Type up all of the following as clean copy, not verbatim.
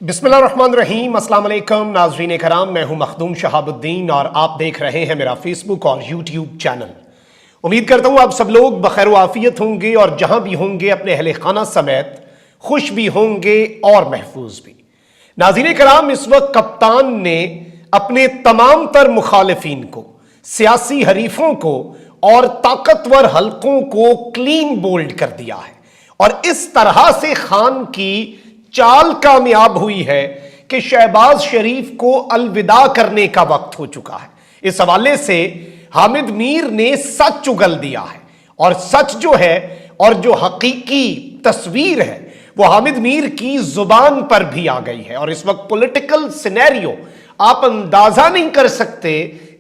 बिस्मिल्लाहिर्रहमानिर्रहीम। अस्सलाम वालेकुम नाज़रीन कराम, मैं हूं मखदूम शहाबुद्दीन और आप देख रहे हैं मेरा फेसबुक और यूट्यूब चैनल। उम्मीद करता हूं आप सब लोग बखैर व आफियत होंगे और जहां भी होंगे अपने अहले खाना समेत खुश भी होंगे और महफूज भी। नाज़रीन कराम, इस वक्त कप्तान ने अपने तमाम तर मुखालिफिन को, सियासी हरीफों को और ताकतवर हलकों को क्लीन बोल्ड कर दिया है और इस तरह से खान की चाल कामयाब हुई है कि शहबाज शरीफ को अलविदा करने का वक्त हो चुका है। इस हवाले से हामिद मीर ने सच उगल दिया है और सच जो है और जो हकीकी तस्वीर है वो हामिद मीर की जुबान पर भी आ गई है। और इस वक्त पॉलिटिकल सिनेरियो आप अंदाजा नहीं कर सकते,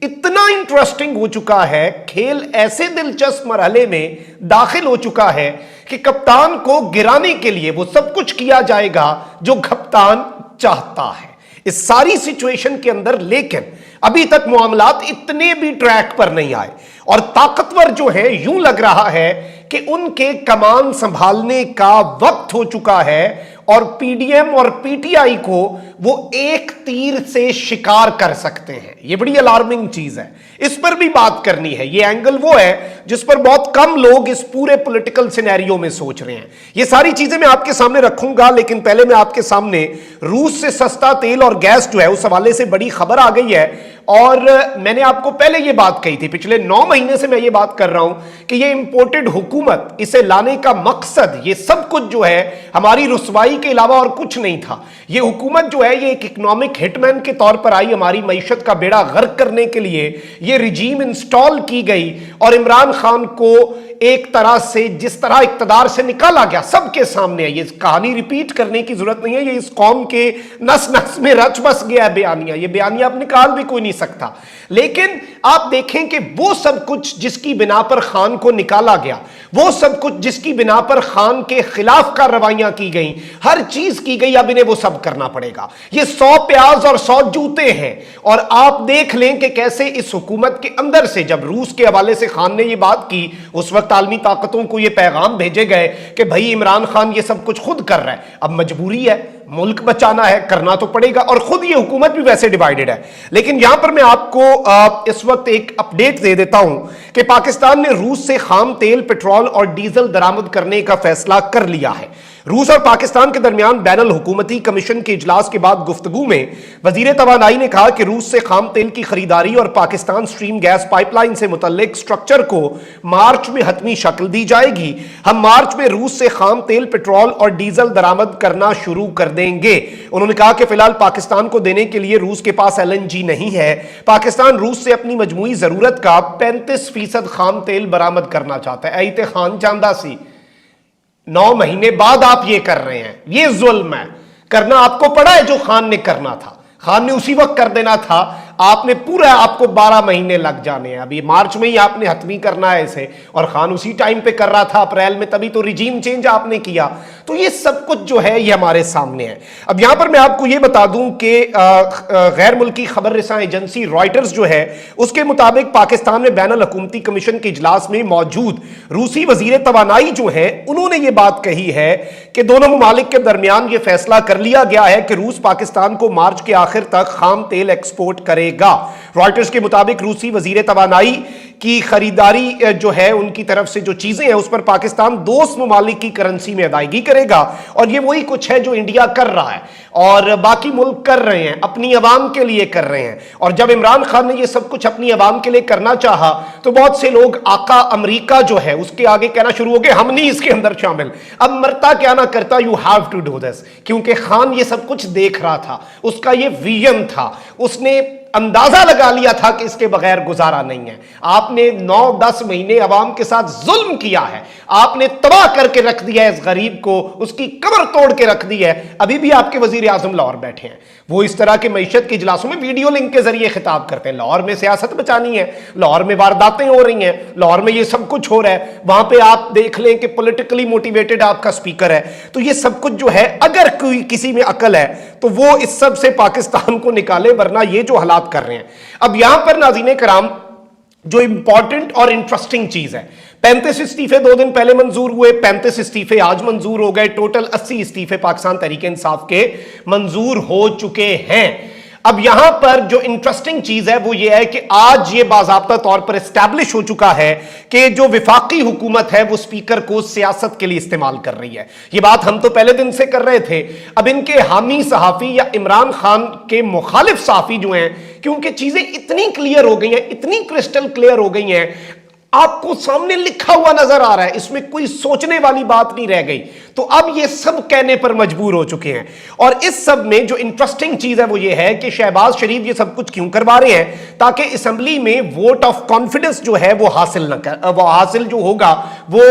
इतना इंटरेस्टिंग हो चुका है। खेल ऐसे दिलचस्प मरहले में दाखिल हो चुका है कि कप्तान को गिराने के लिए वो सब कुछ किया जाएगा जो कप्तान चाहता है इस सारी सिचुएशन के अंदर। लेकिन अभी तक मामलात इतने भी ट्रैक पर नहीं आए और ताकतवर जो है, यूं लग रहा है कि उनके कमान संभालने का वक्त हो चुका है और पीडीएम और पीटीआई को वो एक तीर से शिकार कर सकते हैं। ये बड़ी अलार्मिंग चीज है, इस पर भी बात करनी है। ये एंगल वो है जिस पर बहुत कम लोग इस पूरे पॉलिटिकल सिनेरियो में सोच रहे हैं। ये सारी चीजें मैं आपके सामने रखूंगा, लेकिन पहले मैं आपके सामने रूस से सस्ता तेल और गैस जो है उस हवाले से बड़ी खबर आ गई है। और मैंने आपको पहले ये बात कही थी, पिछले 9 महीने से मैं ये बात कर रहा हूं कि ये इंपोर्टेड हुकूमत, इसे लाने का मकसद, ये सब कुछ जो है हमारी रुसवाई के अलावा और कुछ नहीं था। ये हुकूमत जो है ये एक इकोनॉमिक हिटमैन के तौर पर आई, हमारी मईशत का बेड़ा गर्क करने के लिए ये रिजीम इंस्टॉल की गई और इमरान खान को एक तरह से जिस तरह इक्तदार से निकाला गया सबके सामने है। ये कहानी रिपीट करने की जरूरत नहीं है, ये इस कौम के नस नस में रच बस गया है बयानिया। ये बयानिया अब निकाल भी कोई नहीं सकता। लेकिन आप देखें कि वो सब कुछ जिसकी बिना पर खान को निकाला गया, वो सब कुछ जिसकी बिना पर खान के खिलाफ कार्रवाइयां की गई, हर चीज की गई, अब इन्हें वो सब करना पड़ेगा। ये 100 प्याज और 100 जूते हैं। और आप देख लें कि कैसे इस हुकूमत के अंदर से जब रूस के हवाले से खान ने ये बात की, उस वक्त आलमी ताकतों को ये पैगाम भेजे गए कि भाई इमरान खान ये सब कुछ खुद कर रहा है, अब मजबूरी है, मुल्क बचाना है, करना तो पड़ेगा। और खुद ये हुकूमत भी वैसे डिवाइडेड है। लेकिन यहां पर मैं आपको इस वक्त एक अपडेट दे देता हूं कि पाकिस्तान ने रूस से खाम तेल, पेट्रोल और डीजल दरामद करने का फैसला कर लिया है। रूस और पाकिस्तान के दरमियान बैनुल हुकूमती कमीशन के इजलास के बाद गुफ्तगू में वजीर तवानाई ने कहा कि रूस से खाम तेल की खरीदारी और पाकिस्तान स्ट्रीम गैस पाइपलाइन से मुतल्लिक स्ट्रक्चर को मार्च में हतमी शक्ल दी जाएगी। हम मार्च में रूस से खाम तेल, पेट्रोल और डीजल दरामद करना शुरू कर देंगे। उन्होंने कहा कि फिलहाल पाकिस्तान को देने के लिए रूस के पास एलएनजी नहीं है। पाकिस्तान रूस से अपनी मजमूई जरूरत का 35% खाम तेल बरामद करना चाहता है। ऐते खान चांदा सी 9 महीने बाद आप ये कर रहे हैं, ये जुल्म है। करना आपको पड़ा है जो खान ने करना था, खान ने उसी वक्त कर देना था। आपने पूरा, आपको 12 महीने लग जाने हैं। अभी मार्च में ही आपने हतमी करना है इसे, और खान उसी टाइम पे कर रहा था अप्रैल में, तभी तो रिजीम चेंज आपने किया। तो ये सब कुछ जो है ये हमारे सामने है। अब यहां पर मैं आपको ये बता दूं कि गैर मुल्की खबर रसां एजेंसी रॉयटर्स जो है उसके मुताबिक पाकिस्तान में बैनुल हुकूमती कमीशन के इजलास में मौजूद रूसी वजीर तवानाई जो है उन्होंने ये बात कही है कि दोनों ममालिक के दरमियान ये फैसला कर लिया गया है कि रूस पाकिस्तान को मार्च के आखिर तक खाम तेल एक्सपोर्ट करेगा। रॉयटर्स के मुताबिक रूसी वजीर तवानाई की खरीदारी जो है उनकी तरफ से जो चीजें हैं उस पर पाकिस्तान दोस्त ममालिक की करेंसी में अदायगी करेगा। और ये वही कुछ है जो इंडिया कर रहा है और बाकी मुल्क कर रहे हैं, अपनी अवाम के लिए कर रहे हैं। और जब इमरान खान ने ये सब कुछ अपनी अवाम के लिए करना चाहा तो बहुत से लोग आका अमेरिका जो है उसके आगे कहना शुरू हो गए हम नहीं इसके अंदर शामिल। अब मरता क्या ना करता, you have to do this, क्योंकि खान ये सब कुछ देख रहा था, उसका ये विजन था, उसने अंदाजा लगा लिया था कि इसके बगैर गुजारा नहीं है। आपने 9-10 महीने अवाम के साथ जुल्म किया है, आपने तबाह करके रख दिया है इस गरीब को, उसकी कमर तोड़ के रख दी है। अभी भी आपके वजीर आजम लाहौर बैठे हैं, वो इस तरह के मईशत के इजलासों में वीडियो लिंक के जरिए खिताब करते हैं। लाहौर में सियासत बचानी है, लाहौर में वारदातें हो रही हैं, लाहौर में ये सब कुछ हो रहा है। वहां पे आप देख लें कि पॉलिटिकली मोटिवेटेड आपका स्पीकर है। तो ये सब कुछ जो है, अगर कोई किसी में अकल है तो वो इस सब से पाकिस्तान को निकाले, वरना ये जो हालात कर रहे हैं। अब यहां पर नाज़रीन कराम जो इंपॉर्टेंट और इंटरेस्टिंग चीज है, 35 इस्तीफे 2 दिन पहले मंजूर हुए, 35 इस्तीफे आज मंजूर हो गए, टोटल 80 इस्तीफे पाकिस्तान तहरीक इंसाफ के मंजूर हो चुके हैं। अब यहां पर जो इंटरेस्टिंग चीज है वो ये है कि आज ये बाज़ाब्ता तौर पर एस्टैब्लिश हो चुका है कि जो विफाकी हुकूमत है वो स्पीकर को सियासत के लिए इस्तेमाल कर रही है। ये बात हम तो पहले दिन से कर रहे थे। अब इनके हामी सहाफी या इमरान खान के मुखालिफ सहाफी जो हैं, क्योंकि चीजें इतनी क्लियर हो गई हैं, इतनी क्रिस्टल क्लियर हो गई हैं, आपको सामने लिखा हुआ नजर आ रहा है, इसमें कोई सोचने वाली बात नहीं रह गई, तो अब ये सब कहने पर मजबूर हो चुके हैं। और इस सब में जो इंटरेस्टिंग चीज है वो ये है कि शहबाज शरीफ ये सब कुछ क्यों करवा रहे हैं, ताकि असेंबली में वोट ऑफ कॉन्फिडेंस जो है वो हासिल जो होगा वो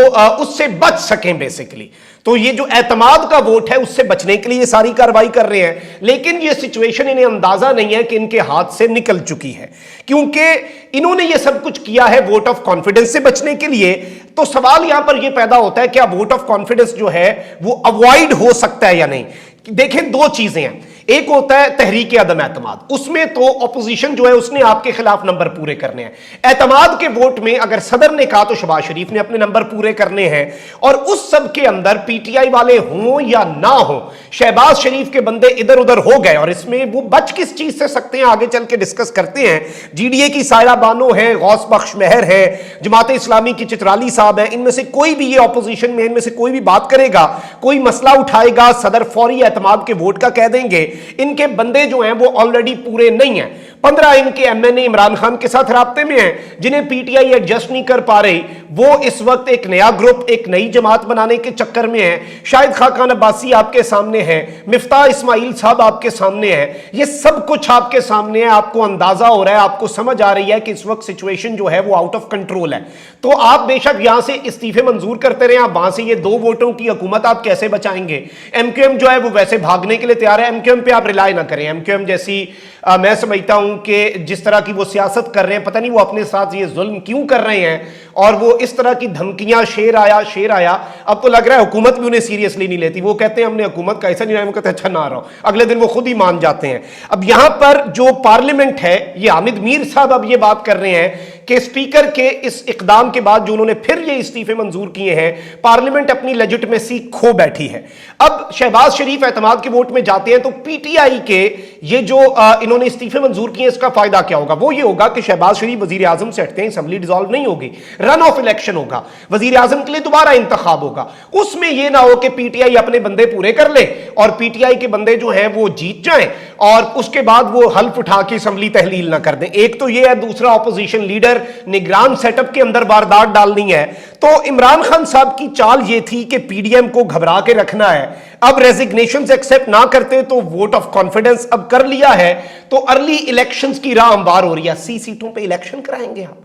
उससे बच सकें बेसिकली। तो ये जो एतमाद का वोट है उससे बचने के लिए ये सारी कार्रवाई कर रहे हैं, लेकिन ये सिचुएशन इन्हें अंदाजा नहीं है कि इनके हाथ से निकल चुकी है, क्योंकि इन्होंने ये सब कुछ किया है वोट ऑफ कॉन्फिडेंस से बचने के लिए। तो सवाल यहां पर यह पैदा होता है क्या वोट ऑफ कॉन्फिडेंस जो है वो अवॉइड हो सकता है या नहीं। देखें, दो चीजें हैं, एक होता है तहरीक अदम एतमाद, उसमें तो अपोजिशन जो है उसने आपके खिलाफ नंबर पूरे करने हैं। एतमाद के वोट में अगर सदर ने कहा तो शहबाज शरीफ ने अपने नंबर पूरे करने हैं, और उस सब के अंदर पीटीआई वाले हों या ना हो, शहबाज शरीफ के बंदे इधर उधर हो गए, और इसमें वो बच किस चीज से सकते हैं आगे चल के डिस्कस करते हैं। जीडीए की सायरा बानो है, गौस बख्श मेहर है, जमात इस्लामी की चित्राली साहब है, इनमें से कोई भी ये ऑपोजिशन में इनमें से कोई भी बात करेगा, कोई मसला उठाएगा, सदर फौरी एतमाद के वोट का कह देंगे। इनके बंदे जो हैं वो ऑलरेडी पूरे नहीं हैं। 15 इनके एमएनए इमरान खान के साथ राब्ते में हैं, जिन्हें पीटीआई एडजस्ट नहीं कर पा रही। वो इस वक्त एक नया ग्रुप, एक नई जमात बनाने के चक्कर में है। शाहिद खाकान अब्बासी आपके सामने है, मिफ्ताह इस्माइल साहब आपके सामने है, ये सब कुछ आपके सामने है। आपको अंदाजा हो रहा है, आपको समझ आ रही है कि इस वक्त सिचुएशन जो है वो आउट ऑफ कंट्रोल है। तो आप बेशक यहां से इस्तीफे मंजूर करते रहे, आप वहां से ये 2 वोटों की हुकूमत आप कैसे बचाएंगे। एमक्यूएम जो है वो वैसे भागने के लिए तैयार है, एमक्यूएम पे आप रिलाई ना करें। एमक्यूएम जैसी मैं समझता हूं कि जिस तरह की वो सियासत कर रहे हैं, पता नहीं वो अपने साथ ये जुल्म क्यों कर रहे हैं, और वो इस तरह की धमकियां, शेर आया, अब तो लग रहा है हुकूमत भी उन्हें सीरियसली नहीं लेती। वो कहते हैं हमने हुकूमत का ऐसा नहीं रहा, वो कहते हैं अच्छा ना रहो, अगले दिन वो खुद ही मान जाते हैं। अब यहां पर जो पार्लियामेंट है, ये हामिद मीर साहब अब ये बात कर रहे हैं कि स्पीकर के इस इकदाम के बाद जो उन्होंने फिर ये इस्तीफे मंजूर किए हैं, पार्लियामेंट अपनी लेजिटिमेसी खो बैठी है। अब शहबाज शरीफ एतमाद के वोट में जाते हैं तो पीटीआई के ये जो इन्होंने इस्तीफे मंजूर किए, इसका फायदा क्या होगा? वो ये होगा कि शहबाज शरीफ वजीर आजम से हटते हैं, असेंबली डिसॉल्व नहीं होगी, रन ऑफ इलेक्शन होगा, वजीर आजम के लिए दोबारा इंतखाब होगा। उसमें यह ना हो कि पीटीआई अपने बंदे पूरे कर ले और पीटीआई के बंदे जो हैं वो जीत जाएं और उसके बाद वो हल्फ उठा के असेंबली तहलील ना कर दें। एक तो ये है, दूसरा ऑपोजिशन लीडर निगरान सेटअप के अंदर वारदात डालनी है। तो इमरान खान साहब की चाल ये थी कि पीडीएम को घबरा के रखना है। अब रेजिग्नेशन एक्सेप्ट ना करते तो वोट ऑफ कॉन्फिडेंस अब कर लिया है, तो अर्ली इलेक्शंस की राह हमवार हो रही है। 80 सीटों पे इलेक्शन कराएंगे आप,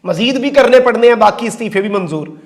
मजीद भी करने पड़ने हैं, बाकी इस्तीफे भी मंजूर।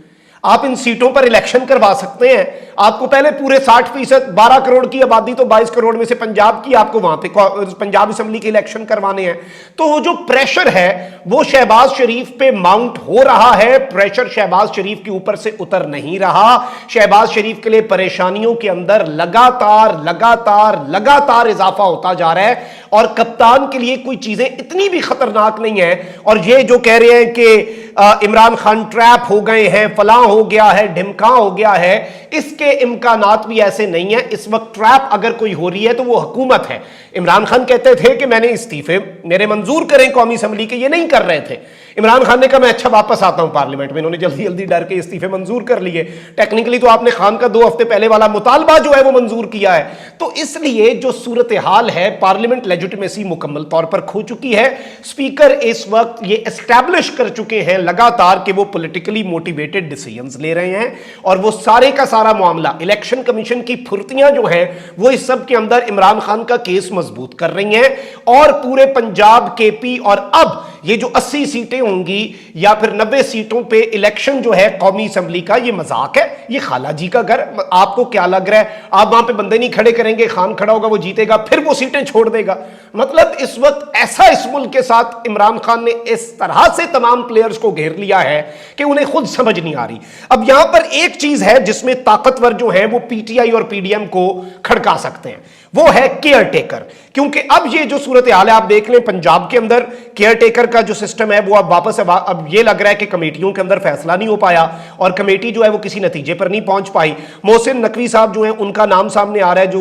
आप इन सीटों पर इलेक्शन करवा सकते हैं। आपको पहले पूरे 60%, 12 करोड़ की आबादी तो 22 करोड़ में से पंजाब की, आपको वहां पे पंजाब असेंबली के इलेक्शन करवाने हैं। तो वो जो प्रेशर है वो शहबाज शरीफ पे माउंट हो रहा है, प्रेशर शहबाज शरीफ के ऊपर से उतर नहीं रहा। शहबाज शरीफ के लिए परेशानियों के अंदर लगातार लगातार लगातार इजाफा होता जा रहा है, और कप्तान के लिए कोई चीजें इतनी भी खतरनाक नहीं है। और ये जो कह रहे हैं कि इमरान खान ट्रैप हो गए हैं, फलां हो गया है, ढिमका हो गया है, इसके इम्कानात भी ऐसे नहीं है। इस वक्त ट्रैप अगर कोई हो रही है तो वो हुकूमत है। इमरान खान कहते थे कि मैंने इस्तीफे मेरे मंजूर करें कौमी असेंबली के, ये नहीं कर रहे थे। इमरान खान ने कहा मैं अच्छा वापस आता हूं पार्लियामेंट में, इन्होंने जल्दी जल्दी डर के इस्तीफे मंजूर कर लिए। टेक्निकली तो आपने खान का 2 हफ्ते पहले वाला मुतालबा जो है वो मंजूर किया है। तो इसलिए जो सूरत हाल है, पार्लियामेंट लेजिटिमेसी मुकम्मल तौर पर खो चुकी है। स्पीकर इस वक्त ये एस्टैब्लिश कर चुके हैं लगातार कि वो पॉलिटिकली मोटिवेटेड डिसीजंस ले रहे हैं, और वो सारे का सारा मामला, इलेक्शन कमीशन की फुर्तियां जो हैं वो इस सब के अंदर इमरान खान का केस मजबूत कर रही हैं। और पूरे पंजाब, केपी, और अब ये जो 80 सीटें होंगी या फिर 90 सीटों पे इलेक्शन जो है कौमी असेंबली का, ये मजाक है, ये खाला जी का घर। आपको क्या लग रहा है आप वहां पे बंदे नहीं खड़े करेंगे, खान खड़ा होगा, वो जीतेगा, फिर वो सीटें छोड़ देगा? मतलब इस वक्त ऐसा इस मुल्क के साथ इमरान खान ने इस तरह से तमाम प्लेयर्स को घेर लिया है कि उन्हें खुद समझ नहीं आ रही। अब यहां पर एक चीज है जिसमें ताकतवर जो है वो पीटीआई और पीडीएम को खड़का सकते हैं, वो है केयर टेकर। क्योंकि अब ये जो सूरत हाल है आप देख लें, पंजाब के अंदर केयर टेकर का जो सिस्टम है वो अब वापस अब ये लग रहा है कि कमेटियों के अंदर फैसला नहीं हो पाया और कमेटी जो है वो किसी नतीजे पर नहीं पहुंच पाई। मोहसिन नकवी साहब जो है उनका नाम सामने आ रहा है, जो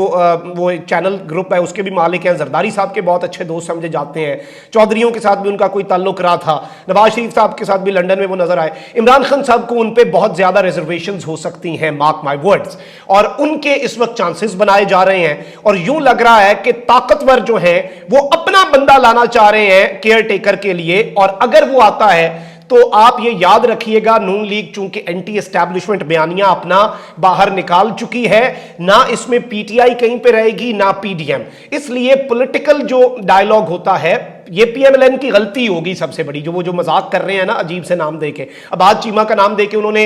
वो चैनल ग्रुप है उसके भी मालिक हैं, जरदारी साहब के बहुत अच्छे दोस्त समझे जाते हैं, चौधरियों के साथ भी उनका कोई ताल्लुक रहा था, नवाज शरीफ साहब के साथ भी लंदन में वो नजर आए। इमरान खान साहब को उन पे बहुत ज्यादा रिजर्वेशंस हो सकती हैं, मार्क माय वर्ड्स, और उनके इस वक्त चांसेस बनाए जा रहे हैं और यूं लग रहा है कि ताकतवर जो है वो अपना बंदा लाना चाह रहे हैं केयर टेकर के लिए। और अगर वो आता है तो आप ये याद रखिएगा, नून लीग चूंकि एंटी एस्टैब्लिशमेंट बयानियां अपना बाहर निकाल चुकी है, ना इसमें पीटीआई कहीं पे रहेगी ना पीडीएम, इसलिए पॉलिटिकल जो डायलॉग होता है ये पीएमएलएन की गलती होगी सबसे बड़ी, जो मजाक कर रहे हैं ना अजीब से नाम देके। अब आज चीमा का नाम देके उन्होंने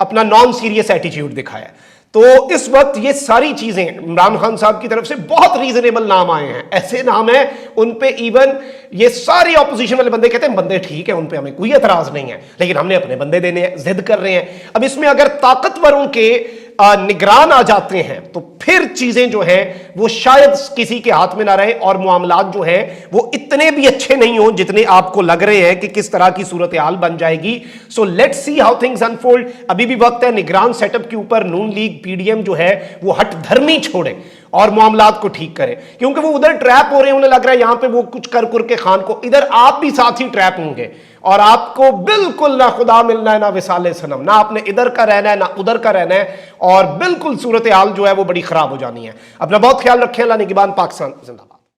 अपना नॉन सीरियस एटीट्यूड दिखाया। तो इस वक्त ये सारी चीजें इमरान खान साहब की तरफ से बहुत रीजनेबल नाम आए हैं, ऐसे नाम हैं उन पे इवन ये सारे ऑपोजिशन वाले बंदे कहते हैं बंदे ठीक है, उन पे हमें कोई एतराज नहीं है, लेकिन हमने अपने बंदे देने हैं, जिद कर रहे हैं। अब इसमें अगर ताकतवरों के निगरान आ जाते हैं तो फिर चीजें जो हैं वो शायद किसी के हाथ में ना रहे और मामलात जो हैं वो इतने भी अच्छे नहीं हो जितने आपको लग रहे हैं कि किस तरह की सूरत हाल बन जाएगी। So let's see how things unfold. अभी भी वक्त है निगरान सेटअप के ऊपर नून लीग पीडीएम जो है वो हट धर्मी छोड़े और मामलात को ठीक करें, क्योंकि वो उधर ट्रैप हो रहे हैं, उन्हें लग रहा है यहां पे वो कुछ कर के खान को, इधर आप भी साथ ही ट्रैप होंगे और आपको बिल्कुल ना खुदा मिलना है ना विसाले सनम, ना आपने इधर का रहना है ना उधर का रहना है और बिल्कुल सूरत हाल जो है वो बड़ी खराब हो जानी है। अपना बहुत ख्याल रखें। अल्लाह निगहबान, पाकिस्तान जिंदाबाद।